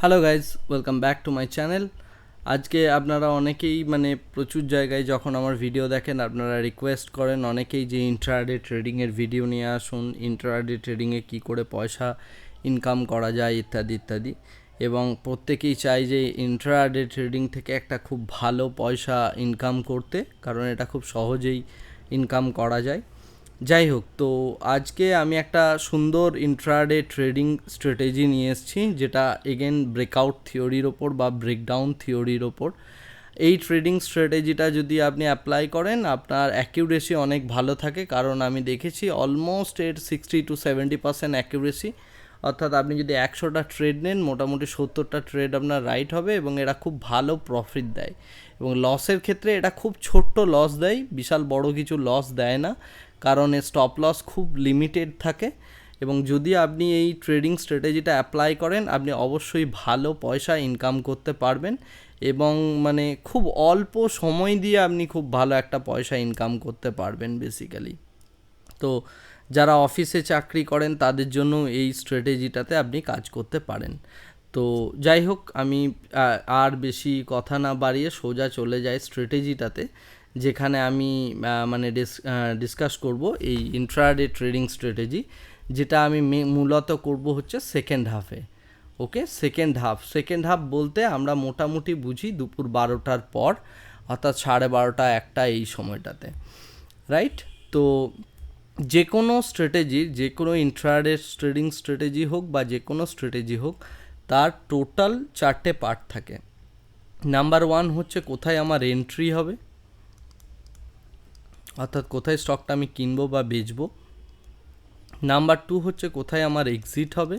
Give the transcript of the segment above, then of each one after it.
Hello guys, welcome back to my channel. আজকে আপনারা অনেকেই প্রচুর জায়গায় যখন আমার ভিডিও দেখেন আপনারা রিকোয়েস্ট করেন অনেকেই যে ইন্ট্রাডে ট্রেডিংয়ের ভিডিও নিয়ে আসুন, ইন্ট্রাডে ট্রেডিংয়ে কী করে পয়সা ইনকাম করা যায় ইত্যাদি ইত্যাদি, এবং প্রত্যেকেই চাই যে ইন্ট্রাডে ট্রেডিং থেকে একটা খুব ভালো পয়সা ইনকাম করতে, কারণ এটা খুব সহজেই ইনকাম করা যায়। যাই হোক, তো আজকে আমি একটা সুন্দর ইন্ট্রাডে ট্রেডিং স্ট্র্যাটেজি নিয়ে এসেছি, যেটা এগেন ব্রেকআউট থিওরির ওপর বা ব্রেকডাউন থিওরির ওপর। এই ট্রেডিং স্ট্র্যাটেজিটা যদি আপনি অ্যাপ্লাই করেন আপনার অ্যাকিউরেসি অনেক ভালো থাকে, কারণ আমি দেখেছি অলমোস্ট এর 60-70% অ্যাকিউরেসি। অর্থাৎ আপনি যদি 100টা ট্রেড নেন মোটামুটি 70টা ট্রেড আপনার রাইট হবে, এবং এরা খুব ভালো প্রফিট দেয়। এবং লসের ক্ষেত্রে এটা খুব ছোট্ট লস দেয়, বিশাল বড় কিছু লস দেয় না, কারণ এর স্টপ লস খুব লিমিটেড থাকে। এবং যদি আপনি এই ট্রেডিং স্ট্র্যাটেজিটা অ্যাপ্লাই করেন আপনি অবশ্যই ভালো পয়সা ইনকাম করতে পারবেন, এবং খুব অল্প সময় দিয়ে আপনি খুব ভালো একটা পয়সা ইনকাম করতে পারবেন বেসিক্যালি। তো যারা অফিসে চাকরি করেন তাদের জন্য এই স্ট্র্যাটেজিটাতে আপনি কাজ করতে পারেন। তো যাই হোক, আমি আর বেশি কথা না বাড়িয়ে সোজা চলে যাই স্ট্র্যাটেজিটাতে, যেখানে আমি ডিসকাস করব এই ইন্ট্রাডে ট্রেডিং স্ট্র্যাটেজি, যেটা আমি মূলত করব হচ্ছে সেকেন্ড হাফে। ওকে, সেকেন্ড হাফ বলতে আমরা মোটামুটি বুঝি দুপুর 12টার পর, অর্থাৎ 12:30 1টা এই সময়টাতে, রাইট? তো যে কোনো স্ট্র্যাটেজি, যে কোনো ইন্ট্রাডে ট্রেডিং স্ট্র্যাটেজি হোক বা যে কোনো স্ট্র্যাটেজি হোক, তার টোটাল 4টে পার্ট থাকে। নাম্বার 1 হচ্ছে কোথায় আমার এন্ট্রি হবে, অর্থাৎ কোথায় স্টকটা আমি কিনবো বা বেচবো। নাম্বার 2 হচ্ছে কোথায় আমার এক্সিট হবে।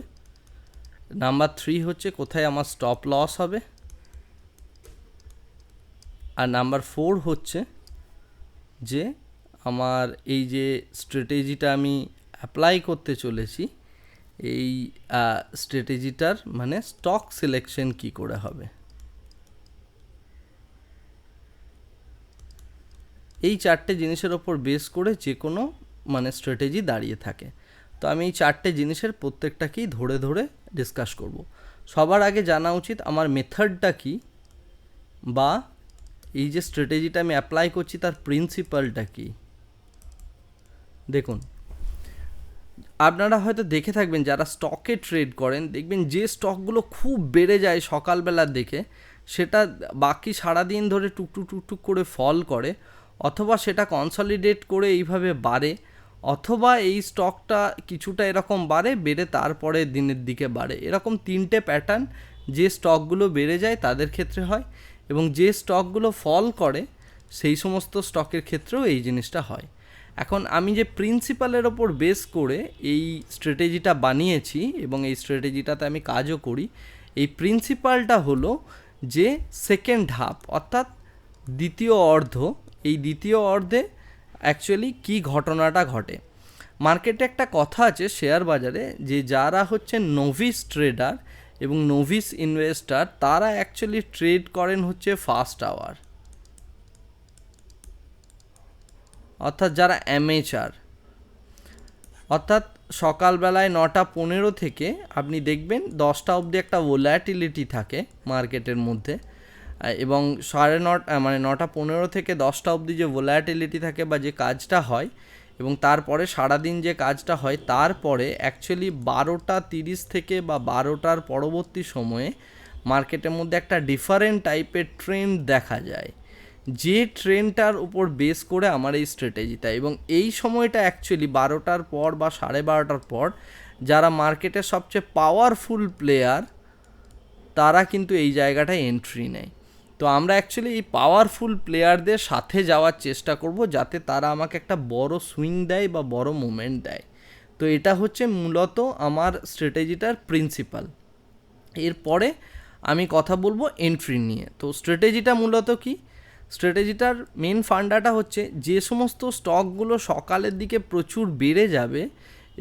নাম্বার 3 হচ্ছে কোথায় আমার স্টপ লস হবে। আর নাম্বার 4 হচ্ছে যে আমার এই যে স্ট্র্যাটেজিটা আমি অ্যাপ্লাই করতে চলেছি, এই স্ট্র্যাটেজিটার স্টক সিলেকশন কি করে হবে। এই 4টে জিনিসের ওপর বেস করে যে কোনো স্ট্র্যাটেজি দাঁড়িয়ে থাকে। তো আমি এই 4টে জিনিসের প্রত্যেকটাকেই ধরে ধরে ডিসকাস করব। সবার আগে জানা উচিত আমার মেথডটা কি, বা এই যে স্ট্র্যাটেজিটা আমি অ্যাপ্লাই করছি তার প্রিন্সিপালটা কি। দেখুন, আপনারা হয়তো দেখে থাকবেন যারা স্টকে ট্রেড করেন, দেখবেন যে স্টকগুলো খুব বেড়ে যায় সকালবেলার দিকে, সেটা বাকি সারাদিন ধরে টুকটুক টুকটুক করে ফল করে, অথবা সেটা কনসলিডেট করে এইভাবে বাড়ে, অথবা এই স্টকটা কিছুটা এরকম বেড়ে তারপরে দিনের দিকে বাড়ে। এরকম 3টে প্যাটার্ন যে স্টকগুলো বেড়ে যায় তাদের ক্ষেত্রে হয়, এবং যে স্টকগুলো ফল করে সেই সমস্ত স্টকের ক্ষেত্রেও এই জিনিসটা হয়। এখন আমি যে প্রিন্সিপালের ওপর বেস করে এই স্ট্র্যাটেজিটা বানিয়েছি এবং এই স্ট্র্যাটেজিটাতে আমি কাজও করি, এই প্রিন্সিপালটা হলো যে সেকেন্ড হাফ, অর্থাৎ দ্বিতীয় অর্ধ। এই দ্বিতীয় অর্ধে অ্যাকচুয়ালি কী ঘটনাটা ঘটে। মার্কেটে একটা কথা আছে শেয়ার বাজারে, যে যারা হচ্ছে নোভিস ট্রেডার এবং নোভিস ইনভেস্টার তারা অ্যাকচুয়ালি ট্রেড করেন হচ্ছে ফার্স্ট আওয়ার, অর্থাৎ যারা অ্যামেচার, অর্থাৎ সকালবেলায় 9:15 থেকে আপনি দেখবেন 10টা অবধি একটা ভোল্যাটিলিটি থাকে মার্কেটের মধ্যে, এবং 9:15 থেকে 10টা অবধি যে ভোল্যাটিলিটি থাকে বা যে কাজটা হয়, এবং তারপরে সারাদিন যে কাজটা হয়, তারপরে অ্যাকচুয়ালি 12:30 থেকে বা 12টার পরবর্তী সময়ে মার্কেটের মধ্যে একটা ডিফারেন্ট টাইপের ট্রেন্ড দেখা যায়, যে ট্রেন্ডটার উপর বেস করে আমার এই স্ট্র্যাটেজিটা। এবং এই সময়টা অ্যাকচুয়ালি 12টার পর বা 12:30টার পর যারা মার্কেটের সবচেয়ে পাওয়ারফুল প্লেয়ার তারা কিন্তু এই জায়গাটায় এন্ট্রি নেয়। তো আমরা অ্যাকচুয়ালি এই পাওয়ারফুল প্লেয়ারদের সাথে যাওয়ার চেষ্টা করব, যাতে তারা আমাকে একটা বড় সুইং দেয় বা বড় মুভমেন্ট দেয়। তো এটা হচ্ছে মূলত আমার স্ট্র্যাটেজিটার প্রিন্সিপাল। এরপরে আমি কথা বলবো এন্ট্রি নিয়ে। তো স্ট্র্যাটেজিটা মূলত কি, স্ট্র্যাটেজিটার মেন ফান্ডাটা হচ্ছে যে সমস্ত স্টকগুলো সকালের দিকে প্রচুর বেড়ে যাবে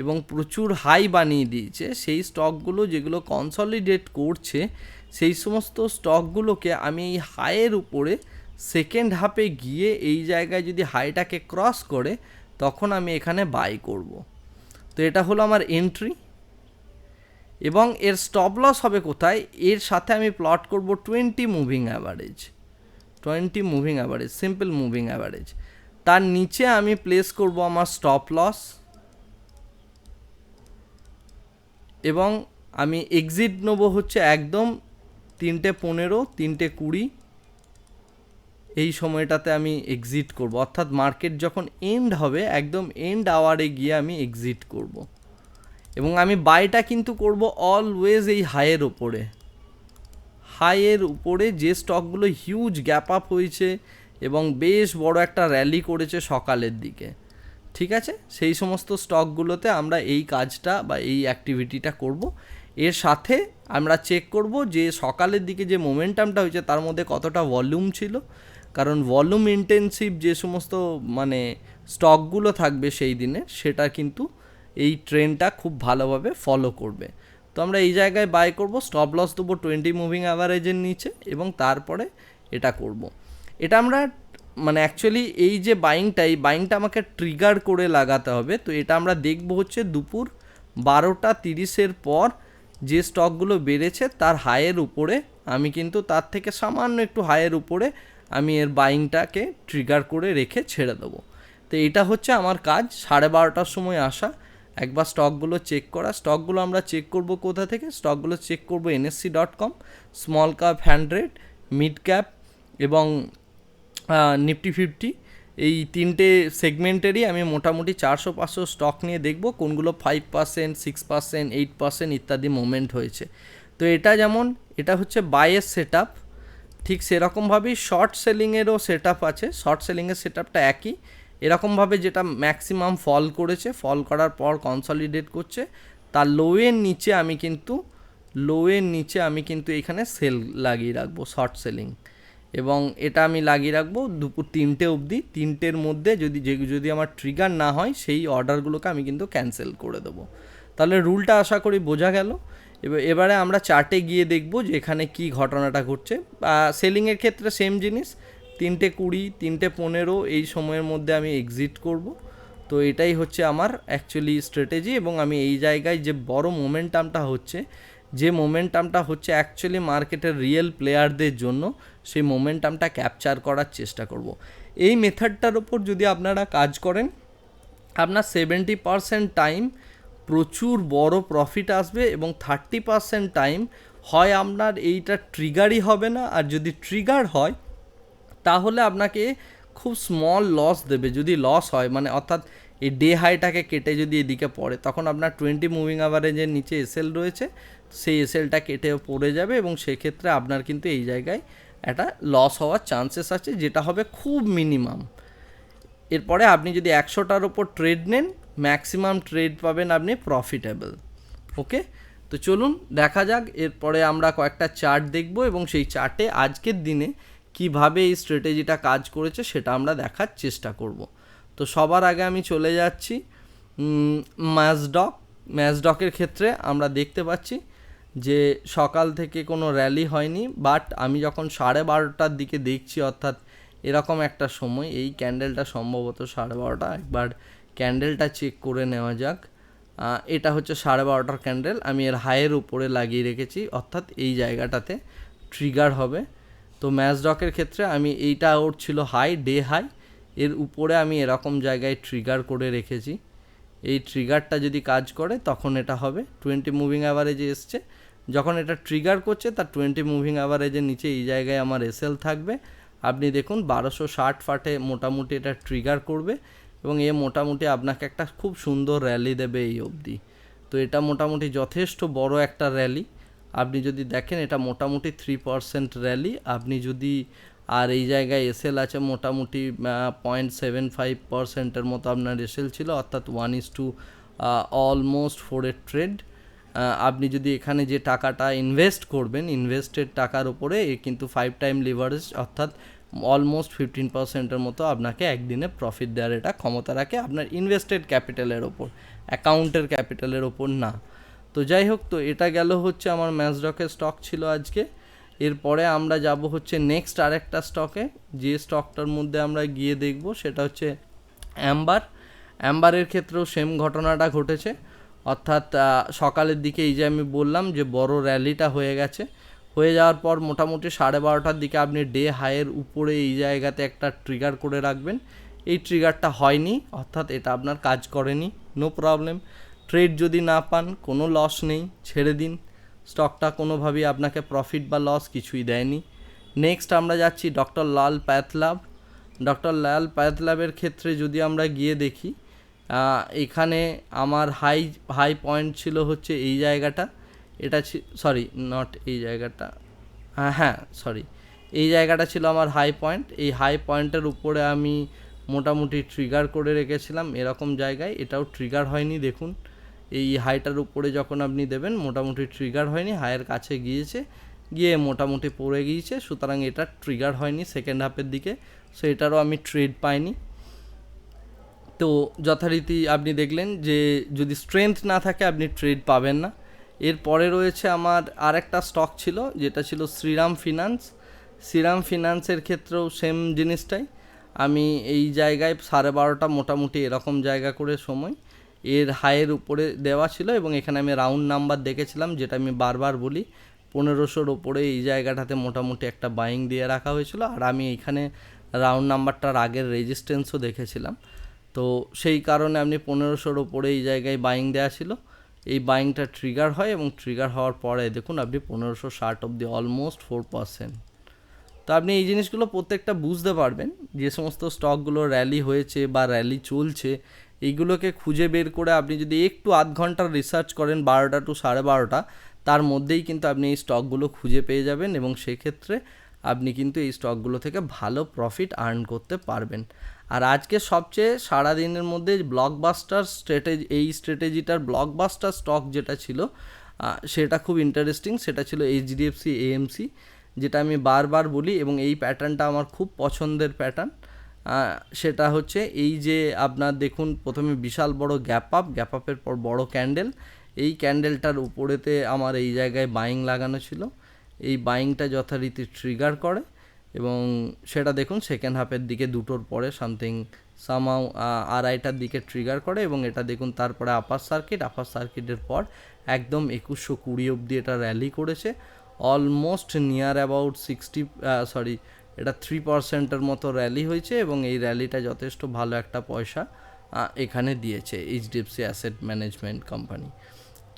এবং প্রচুর হাই বানিয়ে দিয়েছে, সেই স্টকগুলো যেগুলো কনসলিডেট করছে, সেই সমস্ত স্টকগুলোকে আমি এই হাইয়ের উপরে সেকেন্ড হাফে গিয়ে এই জায়গায় যদি হাইটাকে ক্রস করে তখন আমি এখানে বাই করব। তো এটা হলো আমার এন্ট্রি। এবং এর স্টপ লস হবে কোথায়, এর সাথে আমি প্লট করব 20 moving average, 20 moving average, simple moving average. তার নিচে আমি প্লেস করব আমার স্টপ লস, এবং আমি এক্সিট নেবো হচ্ছে একদম 3:15, 3:20 এই সময়টাতে আমি এক্সিট করব, অর্থাৎ মার্কেট যখন এন্ড হবে একদম এন্ড আওয়ারে গিয়ে আমি এক্সিট করব। এবং আমি বাইটা কিন্তু করব অলওয়েজ এই হাইয়ের ওপরে, হাইয়ের উপরে যে স্টকগুলো হিউজ গ্যাপ আপ হয়েছে এবং বেশ বড় একটা র্যালি করেছে সকালের দিকে, ঠিক আছে, সেই সমস্ত স্টকগুলোতে আমরা এই কাজটা বা এই অ্যাক্টিভিটিটা করব। এর সাথে আমরা চেক করব যে সকালের দিকে যে মোমেন্টামটা হয়েছে তার মধ্যে কতটা ভলিউম ছিল, কারণ ভলিউম ইন্টেন্সিভ যে সমস্ত মানে স্টকগুলো থাকবে সেই দিনে, সেটা কিন্তু এই ট্রেন্ডটা খুব ভালোভাবে ফলো করবে। তো আমরা এই জায়গায় বাই করব, স্টপ লস দেবো 20 মুভিং অ্যাভারেজের নিচে, এবং তারপরে এটা করব। এটা আমরা মানে অ্যাকচুয়ালি এই যে বাইংটা, এই বাইংটা আমাকে ট্রিগার করে লাগাতে হবে। তো এটা আমরা দেখব হচ্ছে দুপুর 12:30 পর যে স্টকগুলো বেড়েছে তার হাইয়ের উপরে, আমি কিন্তু তার থেকে সামান্য একটু হাইয়ের উপরে আমি এর বাইংটাকে ট্রিগার করে রেখে ছেড়ে দেবো। তো এটা হচ্ছে আমার কাজ, 12:30টার সময় আসা, একবার স্টকগুলো চেক করা। স্টকগুলো আমরা চেক করব কোথা থেকে, স্টকগুলো চেক করব NSE.com, small cap 100, mid cap এবং নিফটি 50। এই তিনটে সেগমেন্টেরই আমি মোটামুটি 400-500 স্টক নিয়ে দেখব কোনগুলো 5%, 6%, 8% ইত্যাদি মুভমেন্ট হয়েছে। তো এটা যেমন এটা হচ্ছে বাইয়ের সেট আপ, ঠিক সেরকমভাবেই শর্ট সেলিংয়েরও সেট আপ আছে। শর্ট সেলিংয়ের সেট আপটা একই, এরকমভাবে যেটা ম্যাক্সিমাম ফল করেছে, ফল করার পর কনসলিডেট করছে, তার লোয়ের নিচে আমি কিন্তু এখানে সেল লাগিয়ে রাখবো, শর্ট সেলিং, এবং এটা আমি লাগিয়ে রাখবো দুপুর 3টে অবধি। 3টের মধ্যে যদি আমার ট্রিগার না হয় সেই অর্ডারগুলোকে আমি কিন্তু ক্যান্সেল করে দেবো। তাহলে রুলটা আশা করি বোঝা গেল। এবারে আমরা চার্টে গিয়ে দেখব যে এখানে কী ঘটনাটা ঘটছে। সেলিংয়ের ক্ষেত্রে সেম জিনিস, 3:20, 3:15 এই সময়ের মধ্যে আমি এক্সিট করব। তো এটাই হচ্ছে আমার অ্যাকচুয়ালি স্ট্র্যাটেজি, এবং আমি এই জায়গায় যে বড় মোমেন্টামটা হচ্ছে, অ্যাকচুয়ালি মার্কেটের রিয়েল প্লেয়ারদের জন্য, সেই মোমেন্টামটা ক্যাপচার করার চেষ্টা করব। এই মেথডটার ওপর যদি আপনারা কাজ করেন, আপনার 70% টাইম প্রচুর বড় প্রফিট আসবে, এবং 30% টাইম হয় আপনার এইটা ট্রিগারই হবে না, আর যদি ট্রিগার হয় তাহলে আপনাকে খুব স্মল লস দেবে। যদি লস হয় মানে অর্থাৎ এই ডে হাইটাকে কেটে যদি এদিকে পড়ে, তখন আপনার 20 মুভিং অ্যাভারেজের নিচে এসএল রয়েছে, সেই এসএলটা কেটে পড়ে যাবে, এবং সেক্ষেত্রে আপনার কিন্তু এই জায়গায় একটা লস হওয়ার চান্সেস আছে, যেটা হবে খুব মিনিমাম। এরপরে আপনি যদি 100টার ওপর ট্রেড নেন, ম্যাক্সিমাম ট্রেড পাবেন আপনি প্রফিটেবল। ওকে, তো চলুন দেখা যাক। এরপরে আমরা কয়েকটা চার্ট দেখব, এবং সেই চার্টে আজকের দিনে কিভাবে এই স্ট্র্যাটেজিটা কাজ করেছে সেটা আমরা দেখার চেষ্টা করব। তো সবার আগে আমি চলে যাচ্ছি ম্যাসডকের ক্ষেত্রে। আমরা দেখতে পাচ্ছি যে সকাল থেকে কোনো র্যালি হয়নি, বাট আমি যখন 12:30টার দিকে দেখছি, অর্থাৎ এরকম একটা সময়, এই ক্যান্ডেলটা সম্ভবত 12:30, একবার ক্যান্ডেলটা চেক করে নেওয়া যাক। এটা হচ্ছে 12:30টার ক্যান্ডেল, আমি এর হাইয়ের উপরে লাগিয়ে রেখেছি, অর্থাৎ এই জায়গাটাতে ট্রিগার হবে। তো ম্যাসডকের ক্ষেত্রে আমি এইটা ওর ছিল হাই, ডে হাই, এর উপরে আমি এরকম জায়গায় ট্রিগার করে রেখেছি। এই ট্রিগারটা যদি কাজ করে তখন এটা হবে 20 মুভিং অ্যাভারেজে এসছে। যখন এটা ট্রিগার করছে তার 20 মুভিং অ্যাভারেজের নিচে এই জায়গায় আমার এসএল থাকবে। আপনি দেখুন 1260 ফাটে মোটামুটি এটা ট্রিগার করবে, এবং এ মোটামুটি আপনাকে একটা খুব সুন্দর র্যালি দেবে এই অবধি। তো এটা মোটামুটি যথেষ্ট বড় একটা র্যালি। আপনি যদি দেখেন এটা মোটামুটি 3% র্যালি। আপনি যদি আর এই জায়গায় এসএল আছে মোটামুটি 0.75%-এর মতো আপনার এসএল ছিল, অর্থাৎ 1:2 অলমোস্ট 4-এর ট্রেড। আপনি যদি এখানে যে টাকাটা ইনভেস্ট করবেন, ইনভেস্টেড টাকার উপরে কিন্তু 5 টাইম লিভারেজ, অর্থাৎ অলমোস্ট 15%-এর মতো আপনাকে একদিনে প্রফিট দেওয়ার এটা ক্ষমতা রাখে, আপনার ইনভেস্টেড ক্যাপিটালের ওপর, অ্যাকাউন্টের ক্যাপিটালের ওপর না। তো যাই হোক, তো এটা গেল হচ্ছে আমার ম্যাসডকের স্টক ছিল আজকে। এরপরে আমরা যাব হচ্ছে নেক্সট আরেকটা স্টকে, যে স্টকটার মধ্যে আমরা গিয়ে দেখব সেটা হচ্ছে অ্যাম্বারের ক্ষেত্রেও সেম ঘটনাটা ঘটেছে, অর্থাৎ সকালের দিকে এই যে আমি বললাম যে বড় র্যালিটা হয়ে গেছে, হয়ে যাওয়ার পর মোটামুটি 12:30টার দিকে আপনি ডে হাইয়ের উপরে এই জায়গাতে একটা ট্রিগার করে রাখবেন। এই ট্রিগারটা হয়নি, অর্থাৎ এটা আপনার কাজ করেনি, নো প্রবলেম। ট্রেড যদি না পান কোনো লস নেই, ছেড়ে দিন। স্টকটা কোনোভাবেই আপনাকে প্রফিট বা লস কিছুই দেয়নি। নেক্সট আমরা যাচ্ছি ডক্টর লাল প্যাথল্যাব। ডক্টর লাল প্যাথল্যাবের ক্ষেত্রে যদি আমরা গিয়ে দেখি, এখানে আমার হাই পয়েন্ট ছিল হচ্ছে এই জায়গাটা, এটা সরি নট এই জায়গাটা, হ্যাঁ সরি, এই জায়গাটা ছিল আমার হাই পয়েন্ট। এই হাই পয়েন্টের উপরে আমি মোটামুটি ট্রিগার করে রেখেছিলাম এরকম জায়গায়, এটাও ট্রিগার হয়নি। দেখুন এই হাইটার উপরে যখন আপনি দেবেন মোটামুটি ট্রিগার হয়নি, হাইয়ের কাছে গিয়ে মোটামুটি পড়ে গিয়েছে, সুতরাং এটা ট্রিগার হয়নি সেকেন্ড হাফের দিকে, সো এটারও আমি ট্রেড পাইনি। তো যথারীতি আপনি দেখলেন যে যদি স্ট্রেংথ না থাকে আপনি ট্রেড পাবেন না। এরপরে রয়েছে আমার আরেকটা স্টক ছিল যেটা ছিল শ্রীরাম ফিনান্স। শ্রীরাম ফিনান্সের ক্ষেত্রেও সেম জিনিসটাই, আমি এই জায়গায় 12:30 মোটামুটি এরকম জায়গা করে সময় এর হাইয়ের উপরে দেওয়া ছিল, এবং এখানে আমি রাউন্ড নাম্বার দেখেছিলাম, যেটা আমি বারবার বলি 1500-র ওপরে এই জায়গাটাতে মোটামুটি একটা বাইং দিয়ে রাখা হয়েছিল, আর আমি এইখানে রাউন্ড নাম্বারটার আগের রেজিস্ট্যান্সও দেখেছিলাম। তো সেই কারণে আপনি 1500-র ওপরে এই জায়গায় বাইং দেওয়া ছিল, এই বাইংটা ট্রিগার হয়, এবং ট্রিগার হওয়ার পরে দেখুন আপনি 1560 অবধি অলমোস্ট 4%। তো আপনি এই জিনিসগুলো প্রত্যেকটা বুঝতে পারবেন, যে সমস্ত স্টকগুলো র্যালি হয়েছে বা র্যালি চলছে এইগুলোকে খুঁজে বের করে আপনি যদি একটু আধ ঘন্টার রিসার্চ করেন 12টা টু 12:30, তার মধ্যেই কিন্তু আপনি এই স্টকগুলো খুঁজে পেয়ে যাবেন, এবং সেক্ষেত্রে আপনি কিন্তু এই স্টকগুলো থেকে ভালো প্রফিট আর্ন করতে পারবেন। আর আজকে সবচেয়ে সারাদিনের মধ্যে ব্লকবাস্টার স্ট্র্যাটেজিটার ব্লকবাস্টার স্টক যেটা ছিল সেটা খুব ইন্টারেস্টিং, সেটা ছিল এইচডিএফসি এএমসি, যেটা আমি বারবার বলি, এবং এই প্যাটার্নটা আমার খুব পছন্দের প্যাটার্ন। সেটা হচ্ছে এই যে আপনার দেখুন প্রথমে বিশাল বড় গ্যাপ আপের পর বড় ক্যান্ডেল, এই ক্যান্ডেলটার উপরেতে আমার এই জায়গায় বাইং লাগানো ছিল, এই বাইংটা যথারীতি ট্রিগার করে, এবং সেটা দেখুন সেকেন্ড হাফের দিকে 2টোর পরে সামহাউ 2:30টার দিকে ট্রিগার করে, এবং এটা দেখুন তারপরে আপার সার্কিটের পর একদম 2120 অবধি এটা র্যালি করেছে, অলমোস্ট নিয়ার অ্যাবাউট এটা 3%-এর মতো র্যালি হয়েছে, এবং এই র্যালিটা যথেষ্ট ভালো একটা পয়সা এখানে দিয়েছে এইচডিএফসি অ্যাসেট ম্যানেজমেন্ট কোম্পানি।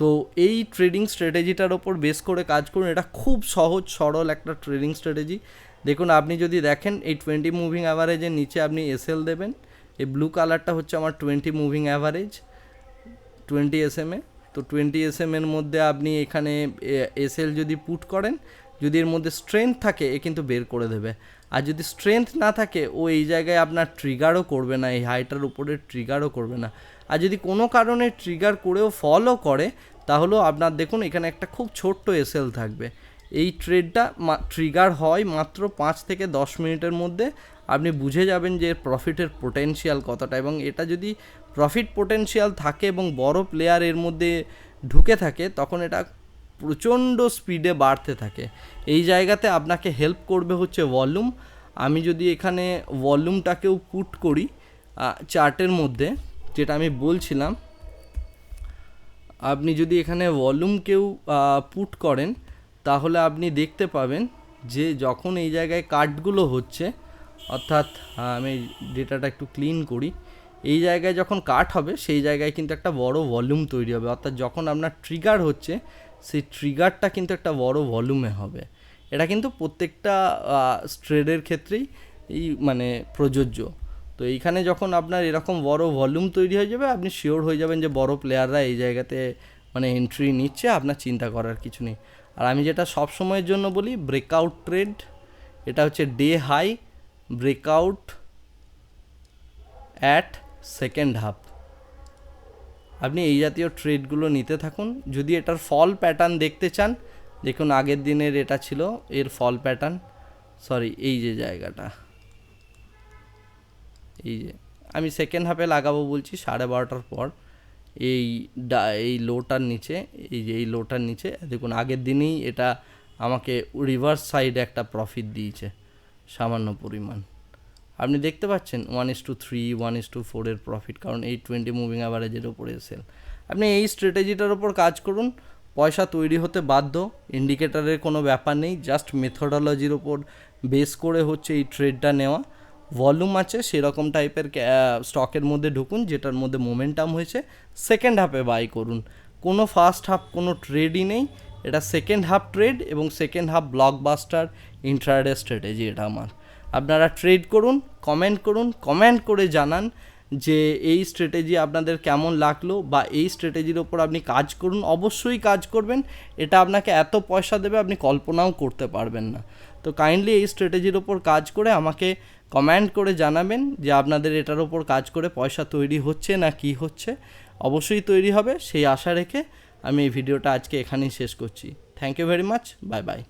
তো এই ট্রেডিং স্ট্র্যাটেজিটার ওপর বেস করে কাজ করুন, এটা খুব সহজ সরল একটা ট্রেডিং স্ট্র্যাটেজি। দেখুন আপনি যদি দেখেন এই 20 মুভিং অ্যাভারেজের নিচে আপনি এসএল দেবেন, এই ব্লু কালারটা হচ্ছে আমার 20 মুভিং অ্যাভারেজ 20 এসএমএ। তো 20 এসএমের মধ্যে আপনি এখানে এসএল যদি পুট করেন, যদি এর মধ্যে স্ট্রেংথ থাকে এ কিন্তু বের করে দেবে, আর যদি স্ট্রেংথ না থাকে ও এই জায়গায় আপনার ট্রিগারও করবে না, এই হাইটার উপরে ট্রিগারও করবে না। আর যদি কোনো কারণে ট্রিগার করেও ফলও করে, তাহলেও আপনার দেখুন এখানে একটা খুব ছোট্ট এসএল থাকবে। এই ট্রেডটা ট্রিগার হয় মাত্র 5 থেকে 10 মিনিটের মধ্যে, আপনি বুঝে যাবেন যে প্রফিটের পোটেনশিয়াল কতটা, এবং এটা যদি প্রফিট পোটেনশিয়াল থাকে এবং বড় প্লেয়ার এর মধ্যে ঢুকে থাকে, তখন এটা প্রচণ্ড স্পিডে বাড়তে থাকে। এই জায়গাতে আপনাকে হেল্প করবে হচ্ছে ভলিউম। আমি যদি এখানে ভলিউমটাকেও পুট করি চার্টের মধ্যে, যেটা আমি বলছিলাম, আপনি যদি এখানে ভলিউমকেও পুট করেন, তাহলে আপনি দেখতে পাবেন যে যখন এই জায়গায় কাটগুলো হচ্ছে, অর্থাৎ আমি ডেটাটা একটু ক্লিন করি, এই জায়গায় যখন কাট হবে সেই জায়গায় কিন্তু একটা বড় ভলিউম তৈরি হবে, অর্থাৎ যখন আপনার ট্রিগার হচ্ছে সেই ট্রিগারটা কিন্তু একটা বড় ভলিউমে হবে। এটা কিন্তু প্রত্যেকটা ট্রেডের ক্ষেত্রেই এই মানে প্রযোজ্য। তো এইখানে যখন আপনার এরকম বড় ভলিউম তৈরি হয়ে যাবে, আপনি শিওর হয়ে যাবেন যে বড় প্লেয়াররা এই জায়গাতে মানে এন্ট্রি নিচ্ছে, আপনার চিন্তা করার কিছু নেই। আর আমি যেটা সব সময়ের জন্য বলি, ব্রেকআউট ট্রেড, এটা হচ্ছে day high breakout at second half, আপনি এই জাতীয় ট্রেডগুলো নিতে থাকুন। যদি এটার ফল প্যাটার্ন দেখতে চান, দেখুন আগের দিনের এটা ছিল এর ফল প্যাটার্ন, এই যে জায়গাটা, এই যে আমি সেকেন্ড হাফে লাগাবো বলছি 12:30টার পর, এই লোটার নিচে, এই যে এই লোটার নিচে দেখুন আগের দিনেই এটা আমাকে রিভার্স সাইডে একটা প্রফিট দিয়েছে সামান্য পরিমাণ, আপনি দেখতে পাচ্ছেন 1:3 1:4 এর প্রফিট, কারণ এই 20 মুভিং অ্যাভারেজের ওপরে সেল। আপনি এই স্ট্র্যাটেজিটার ওপর কাজ করুন, পয়সা তৈরি হতে বাধ্য। ইন্ডিকেটারের কোনো ব্যাপার নেই, জাস্ট মেথোডোলজির ওপর বেস করে হচ্ছে এই ট্রেডটা নেওয়া। ভলিউম আছে সেরকম টাইপের স্টকের মধ্যে ঢুকুন যেটার মধ্যে মোমেন্টাম হয়েছে, সেকেন্ড হাফে বাই করুন। কোনো ফার্স্ট হাফ কোনো ট্রেডই নেই, এটা সেকেন্ড হাফ ট্রেড এবং second half blockbuster intraday strategy এটা আমার। আপনারা ট্রেড করুন, কমেন্ট করে জানান যে এই স্ট্র্যাটেজি আপনাদের কেমন লাগলো, বা এই স্ট্র্যাটেজির ওপর আপনি কাজ করুন, অবশ্যই কাজ করবেন। এটা আপনাকে এত পয়সা দেবে আপনি কল্পনাও করতে পারবেন না। তো কাইন্ডলি এই স্ট্র্যাটেজির ওপর কাজ করে আমাকে কমেন্ট করে জানাবেন যে আপনাদের এটার ওপর কাজ করে পয়সা তৈরি হচ্ছে না কি হচ্ছে। অবশ্যই তৈরি হবে সেই আশা রেখে আমি এই ভিডিওটা আজকে এখানেই শেষ করছি। Thank you very much, bye by.